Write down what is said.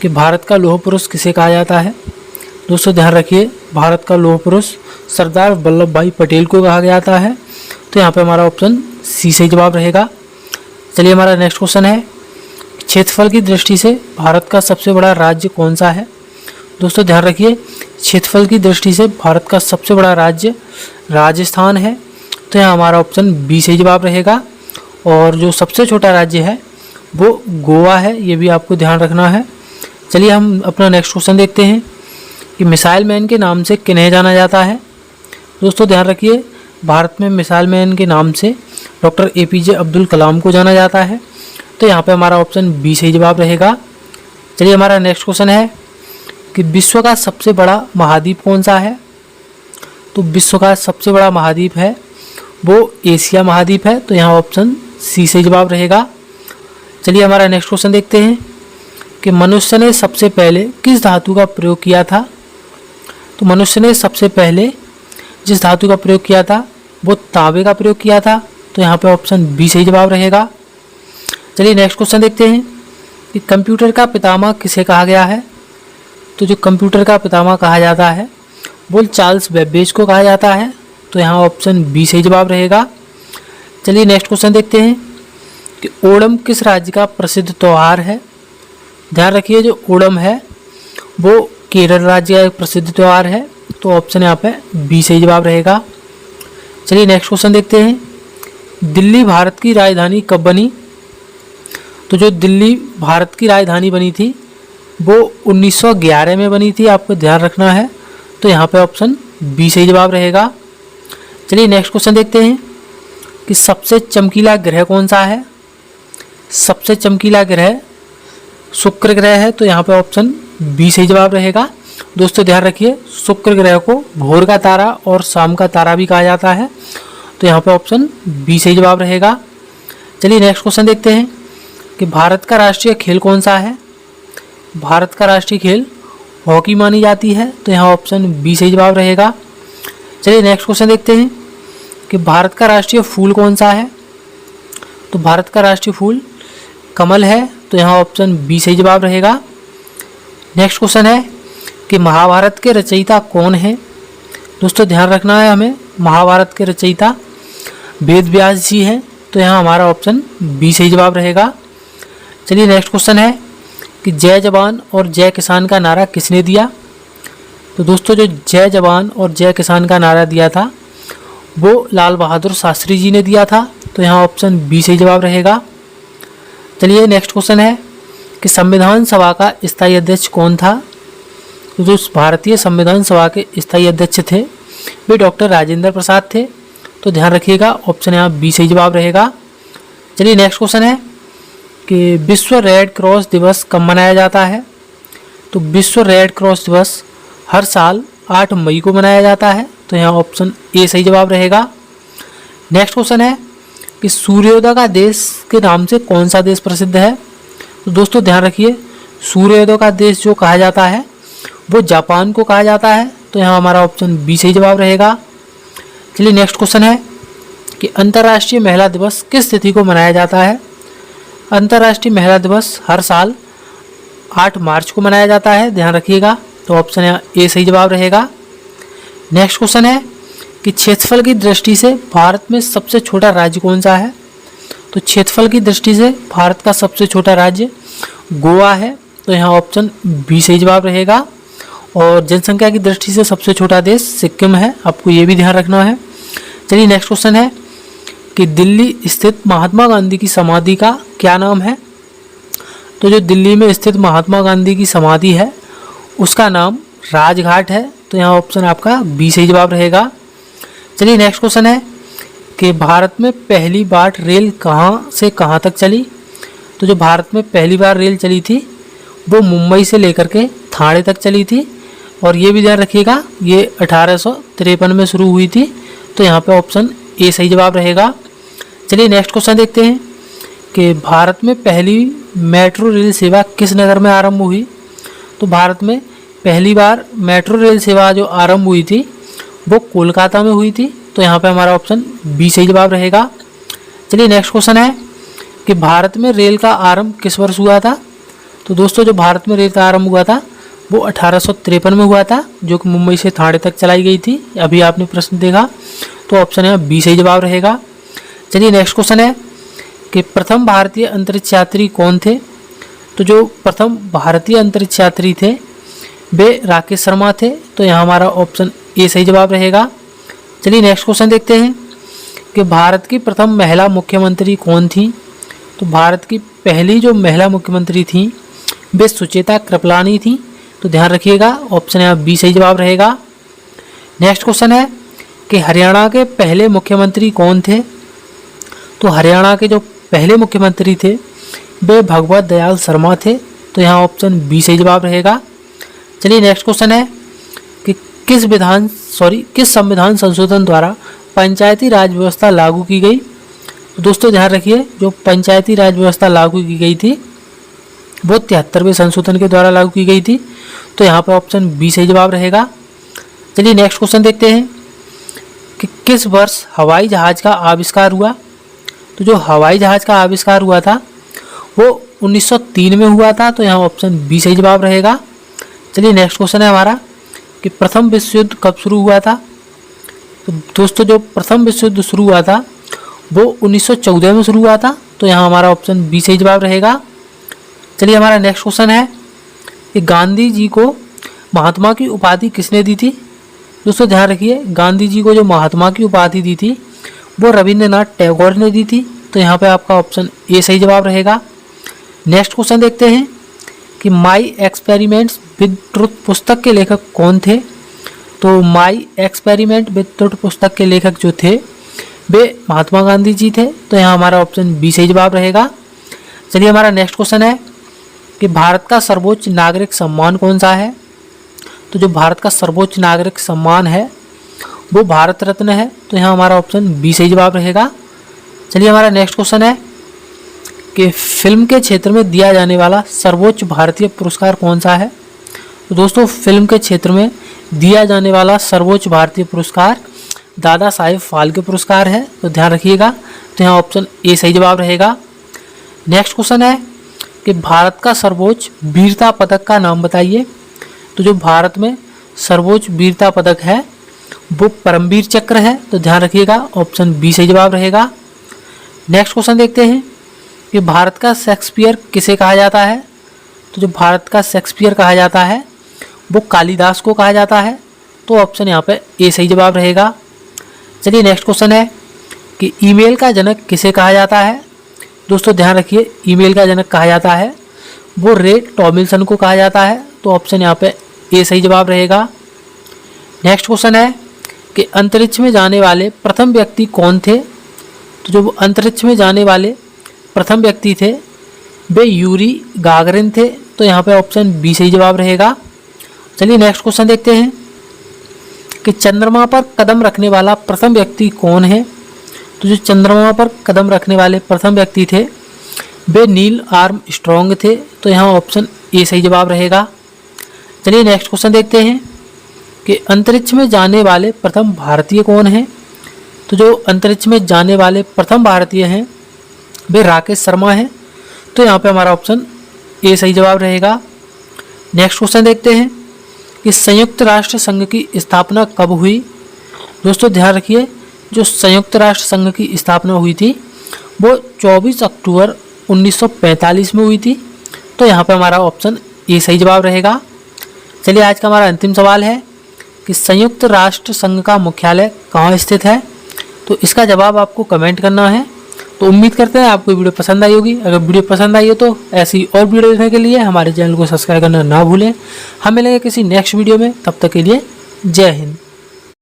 कि भारत का लौह पुरुष किसे कहा जाता है। दोस्तों ध्यान रखिए, भारत का लौह पुरुष सरदार वल्लभ भाई पटेल को कहा जाता है। तो यहाँ पे हमारा ऑप्शन सी सही जवाब रहेगा। चलिए हमारा नेक्स्ट क्वेश्चन है, क्षेत्रफल की दृष्टि से भारत का सबसे बड़ा राज्य कौन सा है। दोस्तों ध्यान रखिए, क्षेत्रफल की दृष्टि से भारत का सबसे बड़ा राज्य राजस्थान है। तो यहाँ हमारा ऑप्शन बी सही जवाब रहेगा। और जो सबसे छोटा राज्य है वो गोवा है, ये भी आपको ध्यान रखना है। चलिए हम अपना नेक्स्ट क्वेश्चन देखते हैं कि मिसाइल मैन के नाम से किन्हें जाना जाता है। दोस्तों ध्यान रखिए, भारत में मिसाइल मैन के नाम से डॉक्टर APJ अब्दुल कलाम को जाना जाता है। तो यहाँ पे हमारा ऑप्शन बी सही जवाब रहेगा। चलिए हमारा नेक्स्ट क्वेश्चन है कि विश्व का सबसे बड़ा महाद्वीप कौन सा है। तो विश्व का सबसे बड़ा महाद्वीप है वो एशिया महाद्वीप है। तो यहाँ ऑप्शन सी सही जवाब रहेगा। चलिए हमारा नेक्स्ट क्वेश्चन देखते हैं कि मनुष्य ने सबसे पहले किस धातु का प्रयोग किया था। तो मनुष्य ने सबसे पहले जिस धातु का प्रयोग किया था वो तांबे का प्रयोग किया था। तो यहाँ पे ऑप्शन बी सही जवाब रहेगा। चलिए नेक्स्ट क्वेश्चन देखते हैं कि कंप्यूटर का पितामह किसे कहा गया है। तो जो कंप्यूटर का पितामह कहा जाता है वो चार्ल्स बेबेज को कहा जाता है। तो यहाँ ऑप्शन बी सही जवाब रहेगा। चलिए नेक्स्ट क्वेश्चन देखते हैं कि ओणम किस राज्य का प्रसिद्ध त्यौहार है। ध्यान रखिए, जो ओणम है वो केरल राज्य का एक प्रसिद्ध त्यौहार है। तो ऑप्शन यहाँ पे बी सही जवाब रहेगा। चलिए नेक्स्ट क्वेश्चन देखते हैं, दिल्ली भारत की राजधानी कब बनी। तो जो दिल्ली भारत की राजधानी बनी थी वो 1911 में बनी थी, आपको ध्यान रखना है। तो यहाँ पे ऑप्शन बी सही जवाब रहेगा। चलिए नेक्स्ट क्वेश्चन देखते हैं कि सबसे चमकीला ग्रह कौन सा है। सबसे चमकीला ग्रह शुक्र ग्रह है। तो यहाँ पे ऑप्शन बी सही जवाब रहेगा। दोस्तों ध्यान रखिए, शुक्र ग्रह को भोर का तारा और शाम का तारा भी कहा जाता है। तो यहाँ पे ऑप्शन बी सही जवाब रहेगा। चलिए नेक्स्ट क्वेश्चन देखते हैं कि भारत का राष्ट्रीय खेल कौन सा है। भारत का राष्ट्रीय खेल हॉकी मानी जाती है। तो यहाँ ऑप्शन बी सही जवाब रहेगा। चलिए नेक्स्ट क्वेश्चन देखते हैं कि भारत का राष्ट्रीय फूल कौन सा है। तो भारत का राष्ट्रीय फूल कमल है। तो यहाँ ऑप्शन बी सही जवाब रहेगा। नेक्स्ट क्वेश्चन है कि महाभारत के रचयिता कौन है। दोस्तों ध्यान रखना है हमें, महाभारत के रचयिता वेद व्यास जी हैं। तो यहाँ हमारा ऑप्शन बी सही जवाब रहेगा। चलिए नेक्स्ट क्वेश्चन है कि जय जवान और जय किसान का नारा किसने दिया। तो दोस्तों जो जय जवान और जय किसान का नारा दिया था वो लाल बहादुर शास्त्री जी ने दिया था। तो यहाँ ऑप्शन बी सही जवाब रहेगा। चलिए नेक्स्ट क्वेश्चन है कि संविधान सभा का स्थायी अध्यक्ष कौन था। तो जो भारतीय संविधान सभा के स्थायी अध्यक्ष थे वे डॉक्टर राजेंद्र प्रसाद थे। तो ध्यान रखिएगा, ऑप्शन यहाँ बी सही जवाब रहेगा। चलिए नेक्स्ट क्वेश्चन है कि विश्व रेड क्रॉस दिवस कब मनाया जाता है। तो विश्व रेड क्रॉस दिवस हर साल 8 मई को मनाया जाता है। तो यहाँ ऑप्शन ए सही जवाब रहेगा। नेक्स्ट क्वेश्चन है कि सूर्योदय का देश के नाम से कौन सा देश प्रसिद्ध है। तो दोस्तों ध्यान रखिए, सूर्योदय का देश जो कहा जाता है वो जापान को कहा जाता है। तो यहाँ हमारा ऑप्शन बी सही जवाब रहेगा। चलिए नेक्स्ट क्वेश्चन है कि अंतर्राष्ट्रीय महिला दिवस किस तिथि को मनाया जाता है। अंतर्राष्ट्रीय महिला दिवस हर साल 8 मार्च को मनाया जाता है, ध्यान रखिएगा। तो ऑप्शन यहाँ ए सही जवाब रहेगा। नेक्स्ट क्वेश्चन है कि क्षेत्रफल की दृष्टि से भारत में सबसे छोटा राज्य कौन सा है। तो क्षेत्रफल की दृष्टि से भारत का सबसे छोटा राज्य गोवा है। तो यहाँ ऑप्शन बी सही जवाब रहेगा। और जनसंख्या की दृष्टि से सबसे छोटा देश सिक्किम है, आपको ये भी ध्यान रखना है। चलिए नेक्स्ट क्वेश्चन है कि दिल्ली स्थित महात्मा गांधी की समाधि का क्या नाम है। तो जो दिल्ली में स्थित महात्मा गांधी की समाधि है उसका नाम राजघाट है। तो यहाँ ऑप्शन आपका बी सही जवाब रहेगा। चलिए नेक्स्ट क्वेश्चन है कि भारत में पहली बार रेल कहाँ से कहाँ तक चली। तो जो भारत में पहली बार रेल चली थी वो मुंबई से लेकर के ठाणे तक चली थी। और ये भी ध्यान रखिएगा, ये 1853 में शुरू हुई थी। तो यहाँ पे ऑप्शन ए सही जवाब रहेगा। चलिए नेक्स्ट क्वेश्चन देखते हैं कि भारत में पहली मेट्रो रेल सेवा किस नगर में आरंभ हुई। तो भारत में पहली बार मेट्रो रेल सेवा जो आरंभ हुई थी वो कोलकाता में हुई थी। तो यहाँ पे हमारा ऑप्शन बी सही जवाब रहेगा। चलिए नेक्स्ट क्वेश्चन है कि भारत में रेल का आरंभ किस वर्ष हुआ था। तो दोस्तों जो भारत में रेल आरंभ हुआ था वो 1853 में हुआ था, जो कि मुंबई से ठाणे तक चलाई गई थी। अभी आपने प्रश्न देखा, तो ऑप्शन है बी सही जवाब रहेगा। चलिए नेक्स्ट क्वेश्चन है कि प्रथम भारतीय अंतरिक्ष यात्री कौन थे। तो जो प्रथम भारतीय अंतरिक्ष यात्री थे वे राकेश शर्मा थे, तो यहाँ हमारा ऑप्शन ए सही जवाब रहेगा। चलिए नेक्स्ट क्वेश्चन देखते हैं कि भारत की प्रथम महिला मुख्यमंत्री कौन थी। तो भारत की पहली जो महिला मुख्यमंत्री थी वे सुचेता कृपलानी थी, तो ध्यान रखिएगा, ऑप्शन यहाँ बी सही जवाब रहेगा। नेक्स्ट क्वेश्चन है कि हरियाणा के पहले मुख्यमंत्री कौन थे। तो हरियाणा के जो पहले मुख्यमंत्री थे वे भगवत दयाल शर्मा थे, तो यहाँ ऑप्शन बी सही जवाब रहेगा। चलिए नेक्स्ट क्वेश्चन है कि किस संविधान संशोधन द्वारा पंचायती राज व्यवस्था लागू की गई। तो दोस्तों ध्यान रखिए, जो पंचायती राज व्यवस्था लागू की गई थी वो 73वें संशोधन के द्वारा लागू की गई थी, तो यहाँ पर ऑप्शन बी सही जवाब रहेगा। चलिए नेक्स्ट क्वेश्चन देखते हैं कि किस वर्ष हवाई जहाज़ का आविष्कार हुआ। तो जो हवाई जहाज़ का आविष्कार हुआ था वो 1903 में हुआ था, तो यहाँ ऑप्शन बी सही जवाब रहेगा। चलिए नेक्स्ट क्वेश्चन है हमारा कि प्रथम विश्व युद्ध कब शुरू हुआ था। तो दोस्तों जो प्रथम विश्व युद्ध शुरू हुआ था वो 1914 में शुरू हुआ था, तो यहाँ हमारा ऑप्शन बी सही जवाब रहेगा। चलिए हमारा नेक्स्ट क्वेश्चन है कि गांधी जी को महात्मा की उपाधि किसने दी थी। दोस्तों ध्यान रखिए, गांधी जी को जो महात्मा की उपाधि दी थी वो रविंद्रनाथ टैगोर ने दी थी, तो यहाँ पे आपका ऑप्शन ए सही जवाब रहेगा। नेक्स्ट क्वेश्चन देखते हैं कि माई एक्सपेरिमेंट्स विद ट्रुथ पुस्तक के लेखक कौन थे। तो माई एक्सपेरिमेंट विद ट्रुथ पुस्तक के लेखक जो थे वे महात्मा गांधी जी थे, तो यहाँ हमारा ऑप्शन बी सही जवाब रहेगा। चलिए हमारा नेक्स्ट क्वेश्चन है कि भारत का सर्वोच्च नागरिक सम्मान कौन सा है। तो जो भारत का सर्वोच्च नागरिक सम्मान है वो भारत रत्न है, तो यहाँ हमारा ऑप्शन बी सही जवाब रहेगा। चलिए हमारा नेक्स्ट क्वेश्चन है कि फिल्म के क्षेत्र में दिया जाने वाला सर्वोच्च भारतीय पुरस्कार कौन सा है। तो दोस्तों फिल्म के क्षेत्र में दिया जाने वाला सर्वोच्च भारतीय पुरस्कार दादा साहेब फाल्के पुरस्कार है, तो ध्यान रखिएगा, तो यहाँ ऑप्शन ए सही जवाब रहेगा। नेक्स्ट क्वेश्चन है कि भारत का सर्वोच्च वीरता पदक का नाम बताइए। तो जो भारत में सर्वोच्च वीरता पदक है वो परमवीर चक्र है, तो ध्यान रखिएगा, ऑप्शन बी सही जवाब रहेगा। नेक्स्ट क्वेश्चन देखते हैं कि भारत का शेक्सपियर किसे कहा जाता है। तो जो भारत का शेक्सपियर कहा जाता है वो कालिदास को कहा जाता है, तो ऑप्शन यहाँ पे ए सही जवाब रहेगा। चलिए नेक्स्ट क्वेश्चन है कि ईमेल का जनक किसे कहा जाता है। दोस्तों ध्यान रखिए, ईमेल का जनक कहा जाता है वो रे टॉमिल्सन को कहा जाता है, तो ऑप्शन यहाँ पे ए सही जवाब रहेगा। नेक्स्ट क्वेश्चन है कि अंतरिक्ष में जाने वाले प्रथम व्यक्ति कौन थे। तो जो अंतरिक्ष में जाने वाले प्रथम व्यक्ति थे वे यूरी गागरिन थे, तो यहाँ पे ऑप्शन बी सही जवाब रहेगा। चलिए नेक्स्ट क्वेश्चन देखते हैं कि चंद्रमा पर कदम रखने वाला प्रथम व्यक्ति कौन है। तो जो चंद्रमा पर कदम रखने वाले प्रथम व्यक्ति थे वे नील आर्मस्ट्रॉन्ग थे, तो यहाँ ऑप्शन ए सही जवाब रहेगा। चलिए नेक्स्ट क्वेश्चन देखते हैं कि अंतरिक्ष में जाने वाले प्रथम भारतीय कौन हैं। तो जो अंतरिक्ष में जाने वाले प्रथम भारतीय हैं वे राकेश शर्मा हैं, तो यहाँ पे हमारा ऑप्शन ए सही जवाब रहेगा। नेक्स्ट क्वेश्चन देखते हैं कि संयुक्त राष्ट्र संघ की स्थापना कब हुई। दोस्तों ध्यान रखिए, जो संयुक्त राष्ट्र संघ की स्थापना हुई थी वो 24 अक्टूबर 1945 में हुई थी, तो यहाँ पे हमारा ऑप्शन ए सही जवाब रहेगा। चलिए आज का हमारा अंतिम सवाल है कि संयुक्त राष्ट्र संघ का मुख्यालय कहाँ स्थित है। तो इसका जवाब आपको कमेंट करना है। तो उम्मीद करते हैं आपको वीडियो पसंद आई होगी। अगर वीडियो पसंद आई हो तो ऐसी और वीडियो देखने के लिए हमारे चैनल को सब्सक्राइब करना ना भूलें। हम मिलेंगे किसी नेक्स्ट वीडियो में, तब तक के लिए जय हिंद।